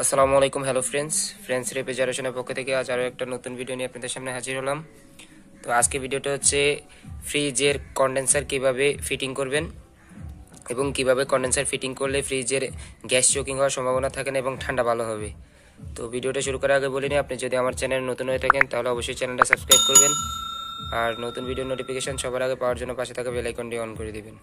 আসসালামু আলাইকুম hello friends রেফ্রিজারেশনের পক্ষ থেকে আজ আরও একটা নতুন ভিডিও নিয়ে আপনাদের সামনে হাজির হলাম। তো আজকে ভিডিওটা হচ্ছে ফ্রিজের কন্ডেন্সার কিভাবে ফিটিং করবেন এবং কিভাবে কন্ডেন্সার ফিটিং করলে ফ্রিজের গ্যাস চোকিং হওয়ার সম্ভাবনা থাকে না এবং ঠান্ডা ভালো হবে। তো ভিডিওটা শুরু করার আগে বলিনি, আপনি যদি আমার চ্যানেল নতুন হয়ে থাকেন তাহলে অবশ্যই চ্যানেলটা সাবস্ক্রাইব করবেন আর নতুন ভিডিও নোটিফিকেশন সবার আগে পাওয়ার জন্য পাশে থাকা বেল আইকনটি অন করে দিবেন।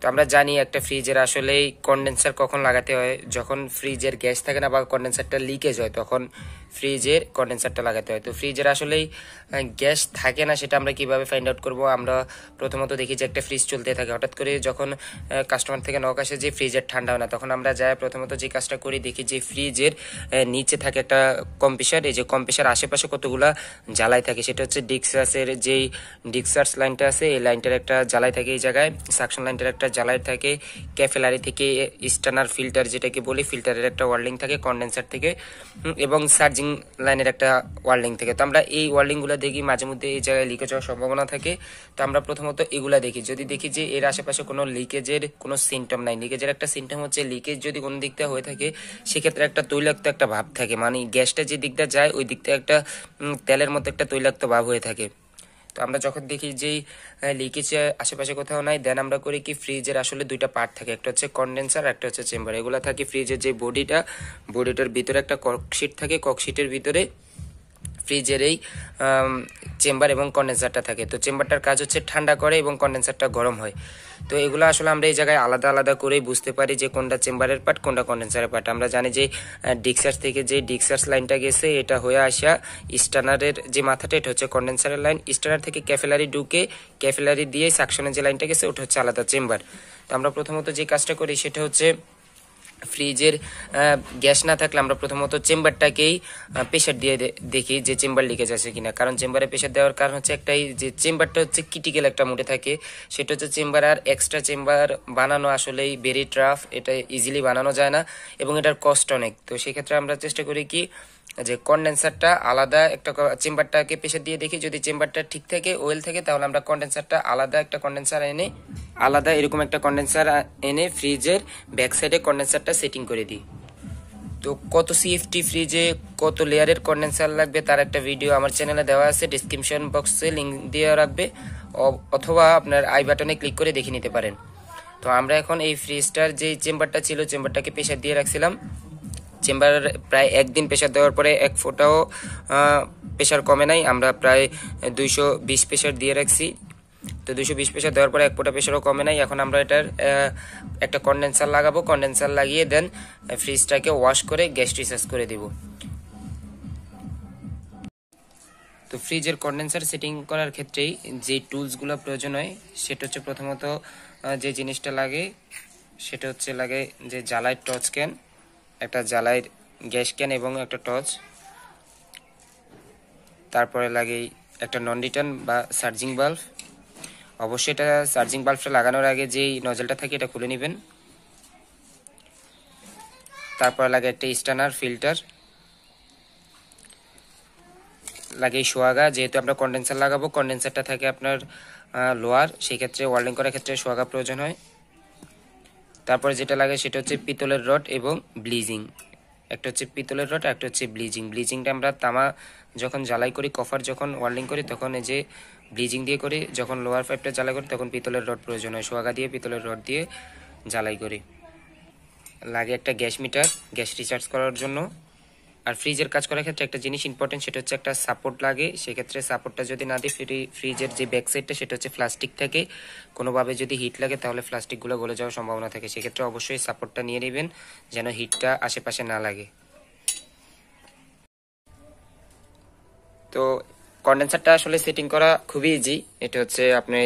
তো আমরা জানি একটা ফ্রিজের আসলেই কন্ডেন্সার কখন লাগাতে হয়, যখন ফ্রিজের গ্যাস থাকে না বা কন্ডেন্সারটা লিকেজ হয় তখন ফ্রিজের কন্ডেন্সারটা লাগাতে হয়। তো ফ্রিজের আসলেই গ্যাস থাকে না সেটা আমরা কিভাবে ফাইন্ড আউট করব? আমরা প্রথমত দেখি যে একটা ফ্রিজ চলতে থাকে, হঠাৎ করে যখন কাস্টমার থেকে নক আসে যে ফ্রিজের ঠান্ডা হয় না, তখন আমরা যাই প্রথমত যে কাজটা করি দেখি যে ফ্রিজের নিচে থাকে একটা কম্প্রেসার, এই যে কম্প্রেসার আশেপাশে কতগুলা জ্বালাই থাকে, সেটা হচ্ছে ডিক্সাসের যেই ডিক্সার্স লাইনটা আছে এই লাইনটার একটা জ্বালাই থাকে, এই জায়গায় সাকশন লাইনটার একটা জ্বালাই থাকে, ক্যাফেলারি থেকে স্টানার ফিল্টার যেটাকে বলি ফিল্টারের একটা ওয়ার্লিং থাকে কন্ডেন্সার থেকে, এবং চার্জিং লাইনের একটা ওয়ার্লিং থেকে। তো আমরা এই ওয়ার্লিংগুলো দেখি, মাঝে মধ্যে এই জায়গায় লিকেজ হওয়ার সম্ভাবনা থাকে। তো আমরা প্রথমত এগুলা দেখি, যদি দেখি যে এর আশেপাশে কোনো লিকেজের কোনো সিমটম নাই, লিকেজের একটা সিমটম হচ্ছে লিকেজ যদি কোনো দিকটা হয়ে থাকে সেক্ষেত্রে একটা তৈলাক্ত একটা ভাব থাকে, মানে গ্যাসটা যে দিকটা যায় ওই দিকটা একটা তেলের মতো একটা তৈলাক্ত ভাব হয়ে থাকে। তো আমরা যখন দেখি যে লিকেজ আশেপাশে কোথাও নাই, দেন আমরা করি কি ফ্রিজের আসলে দুইটা পার্ট থাকে, একটা হচ্ছে কন্ডেন্সার একটা হচ্ছে চেম্বার। এগুলো থাকে ফ্রিজের যে বডিটার ভিতরে একটা ককশিট থাকে, ককশিটের ভিতরে ফ্রিজের এই চেম্বার এবং কন্ডেন্সারটা থাকে। তো চেম্বারটার কাজ হচ্ছে ঠান্ডা করে এবং কন্ডেন্সারটা গরম হয়। তো এগুলো আসলে আমরা এই জায়গায় আলাদা আলাদা করে বুঝতে পারি যে কোনটা চেম্বারের পার্ট কোনটা কন্ডেন্সারের পার্ট। আমরা জানি যে ডিক্সার্স থেকে যে ডিক্সার্স লাইনটা গেছে এটা হয়ে আসা স্টানারের যে মাথাটা এটা হচ্ছে কন্ডেন্সারের লাইন, স্টানার থেকে ক্যাফেলারি ঢুকে ক্যাফেলারি দিয়ে সাকশনের যে লাইনটা গেছে ওটা হচ্ছে আলাদা চেম্বার। তো আমরা প্রথমত যে কাজটা করি সেটা হচ্ছে ফ্রিজের গ্যাস না থাকলে আমরা প্রথমত চেম্বারটাকেই প্রেশার দিয়ে দেখি যে চেম্বার লিকেজ আছে কিনা, কারণ চেম্বারে প্রেশার দেওয়ার কারণ হচ্ছে একটাই যে চেম্বারটা হচ্ছে ক্রিটিক্যাল একটা মোডে থাকে, সেটা হচ্ছে চেম্বার আর এক্সট্রা চেম্বার বানানো আসলেই ভেরি টাফ, এটা ইজিলি বানানো যায় না এবং এটার কস্ট অনেক। তো সেক্ষেত্রে আমরা চেষ্টা করি কি যে কন্ডেন্সারটা আলাদা একটা চেম্বারটাকে প্রেশার দিয়ে দেখি, যদি চেম্বারটা ঠিক থাকে ওয়েল থাকে তাহলে আমরা কন্ডেন্সারটা আলাদা একটা কন্ডেন্সার এনে আলাদা এরকম একটা কন্ডেন্সার এনে ফ্রিজের ব্যাক সাইডে কন্ডেন্সারটা সেটিং করে দিই। তো কত সিএফটি ফ্রিজে কত লেয়ারের কন্ডেন্সার লাগবে তার একটা ভিডিও আমার চ্যানেলে দেওয়া আছে, ডিসক্রিপশন বক্সে লিঙ্ক দিয়ে রাখবে অথবা আপনার আই বাটনে ক্লিক করে দেখে নিতে পারেন। তো আমরা এখন এই ফ্রিজটার যে চেম্বারটা ছিল চেম্বারটাকে প্রেশার দিয়ে রাখছিলাম, চেম্বার প্রায় একদিন প্রেশার দেওয়ার পরে এক ফোঁটাও প্রেশার কমে নাই, আমরা প্রায় 220 প্রেশার দিয়ে রাখছি। তো 220 প্রেশার দেওয়ার পরে এক ফোঁটা প্রেশারও কমে নাই। এখন আমরা এটার একটা কন্ডেন্সার লাগাবো, কন্ডেন্সার লাগিয়ে দেন ফ্রিজটাকে ওয়াশ করে গ্যাস রিচার্জ করে দিব। তো ফ্রিজের কন্ডেন্সার সেটিং করার ক্ষেত্রেই যে টুলসগুলো প্রয়োজন হয় সেটা হচ্ছে প্রথমত যে জিনিসটা লাগে সেটা হচ্ছে লাগে যে জ্বালাই টর্চ ক্যান, একটা জ্বালাইয়ের গ্যাস ক্যান এবং একটা টর্চ, তারপরে লাগে একটা নন রিটার্ন বা চার্জিং বাল্ব। অবশ্যই এটা চার্জিং বাল্বটা লাগানোর আগে যেই নজলটা থাকে এটা খুলে নেবেন। তারপরে লাগে একটা স্টানার ফিল্টার, লাগে সোয়াগা, যেহেতু আমরা কন্ডেন্সার লাগাবো কন্ডেন্সারটা থাকে আপনার লোয়ার, সেই ক্ষেত্রে ওয়ার্লিং করার ক্ষেত্রে সোয়াগা প্রয়োজন হয়। তারপরে যেটা লাগে সেটা হচ্ছে পিতলের রড এবং ব্লিজিং, একটা হচ্ছে পিতলের রড একটা হচ্ছে ব্লিজিংটা আমরা তামা যখন জ্বালাই করি কফার যখন ওয়ার্লিং করি তখন এই যে ব্লিজিং দিয়ে করি, যখন লোয়ার পাইপটা জ্বালাই করি তখন পিতলের রড প্রয়োজন হয়, সোয়াগা দিয়ে পিতলের রড দিয়ে জ্বালাই করি। লাগে একটা গ্যাস মিটার গ্যাস রিচার্জ করার জন্য। আর ফ্রিজের কাজ করার ক্ষেত্রে একটা জিনিস ইম্পর্টেন্ট সেটা হচ্ছে একটা সাপোর্ট লাগে, সেক্ষেত্রে সাপোর্টটা যদি না দিই ফ্রিজের যে ব্যাক সাইডটা সেটা হচ্ছে প্লাস্টিক থাকে, কোনোভাবে যদি হিট লাগে তাহলে প্লাস্টিকগুলো গলে যাওয়ার সম্ভাবনা থাকে, সেক্ষেত্রে অবশ্যই সাপোর্টটা নিয়ে নেবেন যেন হিটটা আশেপাশে না লাগে। তো কন্ডেন্সারটা আসলে সেটিং করা খুবই ইজি, এটা হচ্ছে আপনি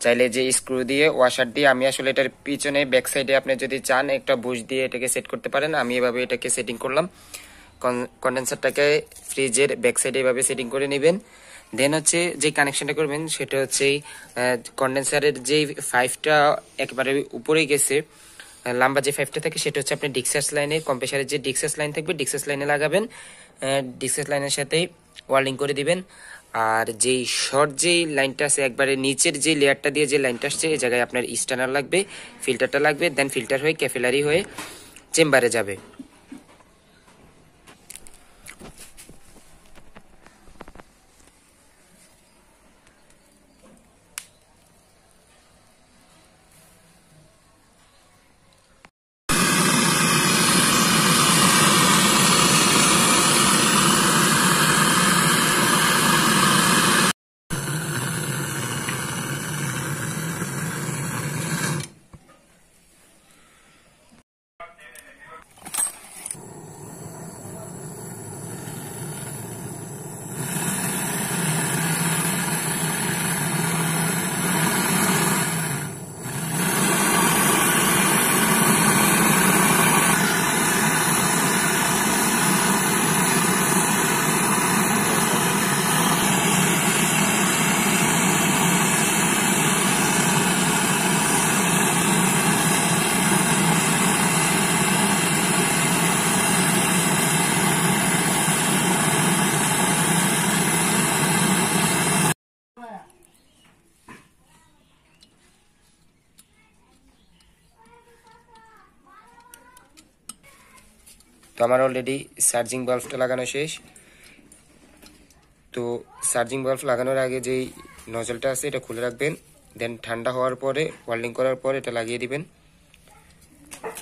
চাইলে যে স্ক্রু দিয়ে ওয়াশার দিয়ে, আমি আসলে এটার পিছনে ব্যাক সাইডে আপনি যদি চান একটা বুশ দিয়ে এটাকে সেট করতে পারেন, আমি এভাবে এটাকে সেটিং করলাম। কন্ডেন্সারটাকে ফ্রিজের ব্যাক সাইডে এভাবে সেটিং করে নেবেন। দেন হচ্ছে যে কানেকশনটা করবেন সেটা হচ্ছে কন্ডেন্সারের যে পাইপটা একেবারে উপরে গেছে লম্বা যে পাইপটা থাকে সেটা হচ্ছে আপনার ডিক্সাস লাইনে, কম্প্রেসারের যে ডিক্সাস লাইন থাকবে ডিক্সাস লাইনে লাগাবেন, ডিক্সাস লাইনের সাথে ওয়ার্লিং করে দিবেন। আর যেই শর্ট যেই লাইনটা আছে একবারে নিচের যে লেয়ারটা দিয়ে যে লাইনটা আসছে এই জায়গায় আপনার স্টার্নার লাগবে, ফিল্টারটা লাগবে, দেন ফিল্টার হয়ে ক্যাপিলারি হয়ে চেম্বারে যাবে। তো আমার অলরেডি চার্জিং বাল্বটা লাগানো শেষ। তো চার্জিং বাল্ব লাগানোর আগে যেই নজলটা আছে এটা খুলে রাখবেন, দেন ঠান্ডা হওয়ার পরে ওয়েল্ডিং করার পর এটা লাগিয়ে দিবেন।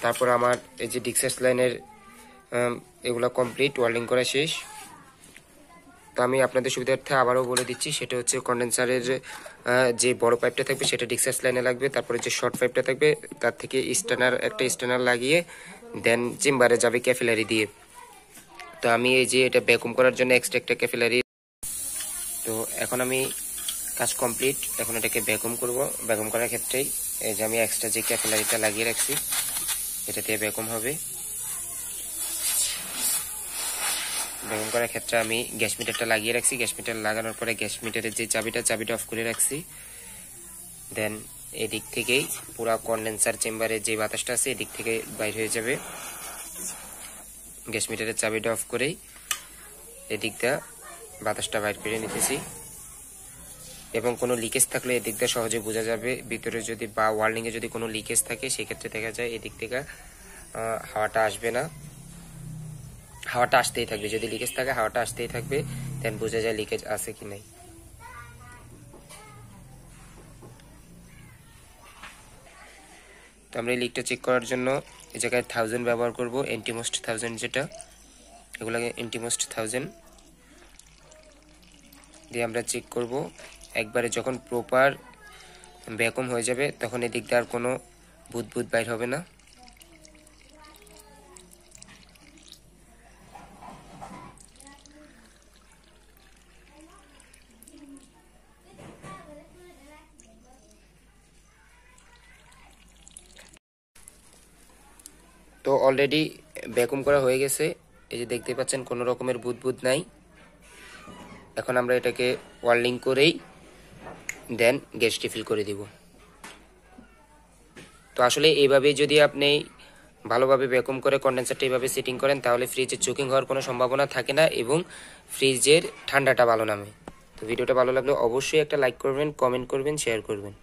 তারপর আমার এই যে ডিক্সাস লাইনের এগুলা কমপ্লিট, ওয়েল্ডিং করা শেষ। তো আমি আপনাদের সুবিধার্থে আবারও বলে দিচ্ছি, সেটা হচ্ছে কন্ডেন্সারের যে বড় পাইপটা থাকবে সেটা ডিক্সাস লাইনে লাগবে, তারপরে যে শর্ট পাইপটা থাকবে তার থেকে একটা স্টার্নার লাগিয়ে দেন চেম্বারে যাবে ক্যাপিলারি দিয়ে। তো আমি এই যে এটা ভ্যাকুম করার জন্য এক্সট্রা একটা ক্যাপিলারি, তো এখন আমি কাজ কমপ্লিট, এখন এটাকে ভ্যাকুম করব। ভ্যাকুম করার ক্ষেত্রেই এই যে আমি এক্সট্রা যে ক্যাপিলারিটা লাগিয়ে রাখছি এটা দিয়ে ভ্যাকুম হবে। ভ্যাকুম করার ক্ষেত্রে আমি গ্যাস মিটারটা লাগিয়ে রাখছি, গ্যাস মিটার লাগানোর পরে গ্যাস মিটারের যে চাবিটা অফ করে রাখছি। দেন এদিক থেকেই পুরা কন্ডেন্সার চেম্বারের যে বাতাসটা আছে এদিক থেকে বাইর হয়ে যাবে। গ্যাস মিটারের চাবিটা অফ করেই এদিকটা বাতাসটা বাইর করে নিতেছি, এবং কোনো লিকেজ থাকলে এদিকটা সহজে বোঝা যাবে। ভিতরে যদি বা ওয়ার্ল্ডিং এ যদি কোনো লিকেজ থাকে সেক্ষেত্রে দেখা যায় এদিক থেকে হাওয়াটা আসবে না, হাওয়াটা আসতেই থাকবে। যদি লিকেজ থাকে হাওয়াটা আসতেই থাকবে, দেন বোঝা যায় লিকেজ আছে কি নাই। তো আমরা এই লিকটা চেক করার জন্য এই জায়গায় 1000 ব্যবহার করব, এন্টিমোস্ট 1000 যেটা, এগুলোকে এন্টিমোস্ট 1000 দিয়ে আমরা চেক করব। একবারে যখন প্রপার ভ্যাকুম হয়ে যাবে তখন এদিক দিয়ে আর কোনো বুদবুদ বাইর হবে না। তো অলরেডি ভ্যাকুম করা হয়ে গেছে, এই যে দেখতে পাচ্ছেন কোনো রকমের বুদবুদ নাই। এখন আমরা এটাকে ওয়েল্ডিং করেই দেন গ্যাসটি ফিল করে দিব। তো আসলে এইভাবে যদি আপনি ভালোভাবে ভ্যাকুম করে কন্ডেন্সারটা এইভাবে সেটিং করেন তাহলে ফ্রিজের চোকিং হওয়ার কোনো সম্ভাবনা থাকে না এবং ফ্রিজের ঠান্ডাটা ভালো নামে। তো ভিডিওটা ভালো লাগলে অবশ্যই একটা লাইক করবেন, কমেন্ট করবেন, শেয়ার করবেন।